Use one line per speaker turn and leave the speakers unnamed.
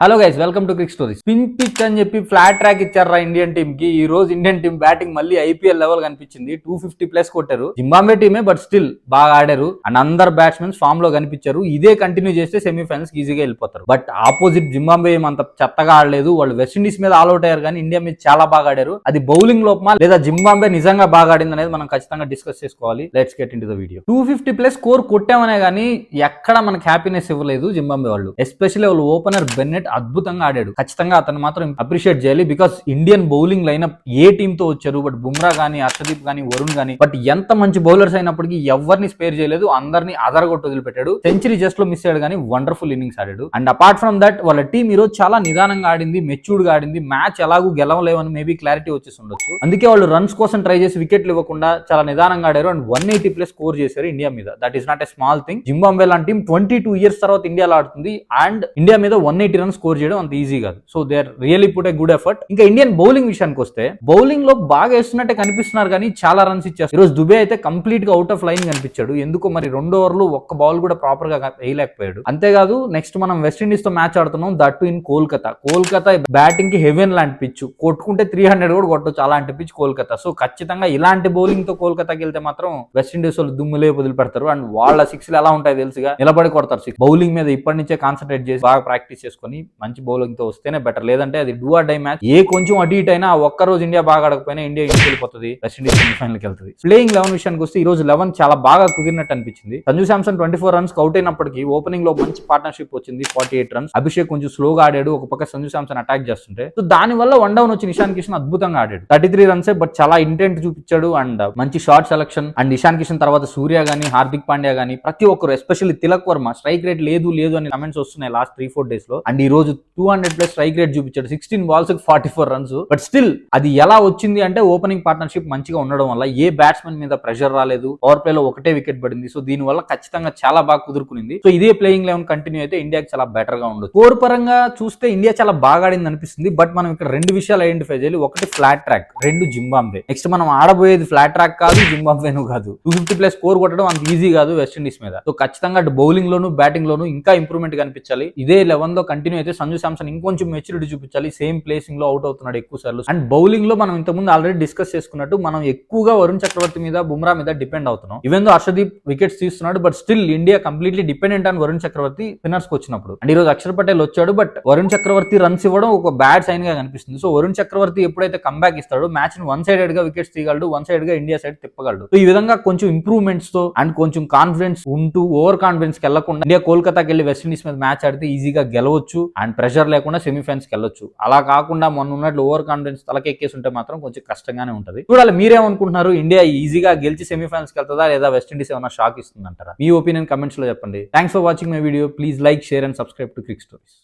Hello guys, welcome to Crick stories. Spin pitch అని చెప్పి flat track ఇచ్చారా Indian team కి. ఈ రోజు ఇండియన్ టీమ్ బ్యాటింగ్ మళ్ళీ ఐపీఎల్ లెవెల్ కనిపించింది. 250+ కొట్టారు. జింబాబ్వే టీమే, బట్ స్టిల్ బాగా ఆడారు అండ్ అందరు బ్యాట్స్మెన్స్ ఫామ్ లో కనిపించారు. ఇదే కంటిన్యూ చేస్తే సెమీఫైనల్స్ ఈజీగా వెళ్ళిపోతారు. బట్ ఆపోజిట్ జింబాబ్వే అంత చెత్తగా ఆడలేదు. వాళ్ళు వెస్టిండీస్ మీద ఆల్అౌట్ అయ్యారు, కానీ ఇండియా మీద చాలా బాగా ఆడారు. అది బౌలింగ్ లోపమా లేదా జింబాబ్వే నిజంగా బాగా ఆడింది అనేది మనం ఖచ్చితంగా డిస్కస్ చేసుకోవాలి. Let's get into the video. 250+ score కొట్టామనే కానీ ఎక్కడ మనకు హ్యాపీనెస్ ఇవ్వలేదు జింబాబ్వే వాళ్ళు. ఎస్పెషల్లీ వాళ్ళు ఓపెనర్ బెన్నెట్ అద్భుతంగా ఆడాడు. ఖచ్చితంగా అతను మాత్రం అప్రిషియేట్ చేయాలి. Because Indian bowling lineup A team తో వచ్చారు, బట్ బుమ్రా గానీ, హర్షదీప్ గానీ, వరుణ్ గానీ, బట్ ఎంత మంచి బౌలర్స్ అయినప్పటికీ ఎవరిని స్పేర్ చేయలేదు. అందరినీ అదరగొట్టు వదిలిపెట్టాడు. సెంచరీ జస్ట్ లో మిస్ అయ్యాడు, కానీ వండర్ఫుల్ ఇన్నింగ్స్ ఆడాడు. అండ్ అపార్ట్ ఫ్రమ్ దట్ వాళ్ళ టీం ఈ రోజు చాలా నిదానంగా ఆడింది, మెచ్యూర్డ్ గా ఆడింది. మ్యాచ్ ఎలాగూ గెలవలేవని మేబీ క్లారిటీ వచ్చేసి ఉండొచ్చు. అందుకే వాళ్ళు రన్స్ కోసం ట్రై చేసి వికెట్లు ఇవ్వకుండా చాలా నిదానంగా ఆడారు. అండ్ 180+ స్కోర్ చేశారు ఇండియా మీద. That is not a small thing. Zimbabwe లాంటి టీం 22 years తర్వాత ఇండియాలో ఆడుతుంది అండ్ ఇండియా మీద 180 రన్స్ స్కోర్ చేయడం అంత ఈజీ కాదు. So they are really put a good effort. ఇంకా ఇండియన్ బౌలింగ్ విషయానికి వస్తే, బౌలింగ్ లో బాగా వేస్తున్నట్టే కనిపిస్తున్నారు, కానీ చాలా రన్స్ ఇచ్చారు. ఈ రోజు దుబే అయితే కంప్లీట్ గా అవుట్ ఆఫ్ లైన్ కనిపించాడు. ఎందుకో మరి 2 ఓవర్లు ఒక్క బాల్ కూడా ప్రాపర్ గా వేయలేకపోయాడు. అంతేకాదు నెక్స్ట్ మనం వెస్టిండీస్ తో మ్యాచ్ ఆడుతున్నాం, that in Kolkata. Kolkata batting కి హెవెన్ లాంటి పిచ్, కొట్టుకుంటే 300 కూడా కొట్టొచ్చు అలాంటి పిచ్ కోల్కతా. సో ఖచ్చితంగా ఇలాంటి బౌలింగ్ తో కోల్కతాకి వెళ్తే మాత్రం వెస్టిండీస్ వాళ్ళు దుమ్ములే వదిలిపెడతారు. అండ్ వాళ్ళ సిక్స్లు ఎలా ఉంటాయి తెలుసుగా, నిలబడి కొడతారు సిక్స్. బౌలింగ్ మీద ఇప్పటి నుంచే కాన్సన్ట్రేట్ చేసి బాగా ప్రాక్టీస్ చేసుకుని మంచి బౌలింగ్ తో వస్తేనే బెటర్. లేదంటే అది డూ ఆర్ డై మ్యాచ్. ఏ కొంచెం అటు ఇటు అయినా ఒక్క రోజు ఇండియా బాగా ఆడకపోయినా ఇండియా ఇంటికి వెళ్ళిపోతుంది, వెస్టిండీస్ సెమీఫైనల్కి వెళ్తుంది. ప్లేయింగ్ 11 విషయానికి వస్తే ఈ రోజు 11 చాలా బాగా కుదిరినట్టు అనిపించింది. సంజు శాంసన్ 24 రన్స్ అవుట్ అయినప్పటికీ ఓపెనింగ్ లో మంచి పార్ట్నర్షిప్ వచ్చింది, 48 రన్స్. అభిషేక్ కొంచెం స్లోగా ఆడాడు, ఒక పక్క సంజు శాంసన్ అటాక్ చేస్తుంటే. సో దాని వల్ల 1 డౌన్ వచ్చి ఇషాన్ కిషన్ అద్భుతంగా ఆడాడు. 33 రన్సే, బట్ చాలా ఇంటెంట్ చూపించాడు అండ్ మంచి short selection. And Ishan Kishan తర్వాత సూర్య గానీ, హార్దిక్ పాండ్యా గానీ, ప్రతి ఒక్కరు, especially Tilak Varma strike rate లేదు అని కమెంట్స్ వస్తున్నాయి లాస్ట్ 3-4 days లో. అండ్ ఈ రోజు 200+ స్ట్రైక్ రేట్ చూపించాడు. 16 balls 44 runs. బట్ స్టిల్ అది ఎలా వచ్చింది అంటే ఓపెనింగ్ పార్ట్నర్షిప్ మంచిగా ఉండడం వల్ల. ఏ బ్యాట్స్మెన్ మీద ప్రెషర్ రాలేదు, పవర్ ప్లే లో ఒకటే వికెట్ పడింది. సో దీని వల్ల ఖచ్చితంగా చాలా బాగా కుదురుకునింది. సో ఇదే ప్లేయింగ్ 11 కంటిన్యూ అయితే ఇండియాకి చాలా బెటర్ గా ఉండదు. స్కోర్ పరంగా చూస్తే ఇండియా చాలా బాగా ఆడింది అనిపిస్తుంది. బట్ మనం ఇక్కడ 2 విషయాలు ఐడెంటిఫై చేయాలి. ఒకటి ఫ్లాట్ ట్రాక్, 2 జింబాబ్వే. నెక్స్ట్ మనం ఆడబోయేది ఫ్లాట్ ట్రాక్ కాదు, జింబాబ్వేను కాదు. 250+ స్కోర్ కొట్టడం అంత ఈజీ కాదు వెస్టిండీస్ మీద. సో ఖచ్చితంగా అటు బౌలింగ్ లోను బ్యాటింగ్ లోను ఇంకా ఇంప్రూవ్మెంట్ కనిపించాలి. ఇదే 11 లో కంటిన్యూ అయితే సంజు శాంసన్ ఇంకొంచెం మెచ్యూరిటీ చూపించాలి. సేమ్ ప్లేసింగ్ లో అవుట్ అవుతున్నాడు ఎక్కువ సార్లు. అండ్ బౌలింగ్ లో మనం ఇంతకుముందు ఆల్రెడీ డిస్కస్ చేసుకున్నట్టు మనం ఎక్కువగా వరుణ్ చక్రవర్తి మీద, బుమ్రా మీద డిపెండ్ అవుతున్నాం. ఈవెన్ దో హర్షదీప్ వికెట్స్ తీస్తున్నాడు, but still India completely dependent on Varun Chakravarthy spinners కి వచ్చినప్పుడు. అండ్ ఈ రోజు అక్షర్ పటేల్ వచ్చాడు, బట్ వరుణ్ చక్రవర్తి రన్స్ ఇవ్వడం ఒక బ్యాడ్ సైన్ గా కనిపిస్తుంది. సో వరుణ్ చక్రవర్తి ఎప్పుడైతే కంబ్యాక్ ఇస్తాడో మ్యాచ్ ని 1 sided గా వికెట్స్ తీయగలడు, 1 sided గా ఇండియా సైడ్ తిప్పగలడు. సో ఈ విధంగా కొంచెం ఇంప్రూవ్మెంట్స్ తో అండ్ కొంచెం కాన్ఫిడెన్స్ ఉంటూ ఓవర్ కాన్ఫిడెన్స్ కి వెళ్లకుండా ఇండియా కోల్కతాకి వెళ్లి వెస్టిండీస్ మీద మ్యాచ్ ఆడితే ఈజీగా గెలవచ్చు అండ్ ప్రెషర్ లేకుండా సెమీఫైనల్స్ కి వెళ్ళొచ్చు. అలా కాకుండా మొన్న ఉన్నట్లు ఓవర్ కాన్ఫిడెన్స్ తలకెక్కేసి ఉంటే మాత్రం కొంచెం కష్టంగానే ఉంటది. చూడాలి మీరేమనుకుంటున్నారు, ఇండియా ఈజీగా గెలిచి సెమీఫైనల్స్ కి వెళ్తుందా లేదా వెస్టిండీస్ ఏమైనా షాక్ ఇస్తుందంటారా? మీ ఒపీనియన్ కమెంట్స్ లో చెప్పండి. Thanks for watching my video. Please like, share and subscribe to Crick stories.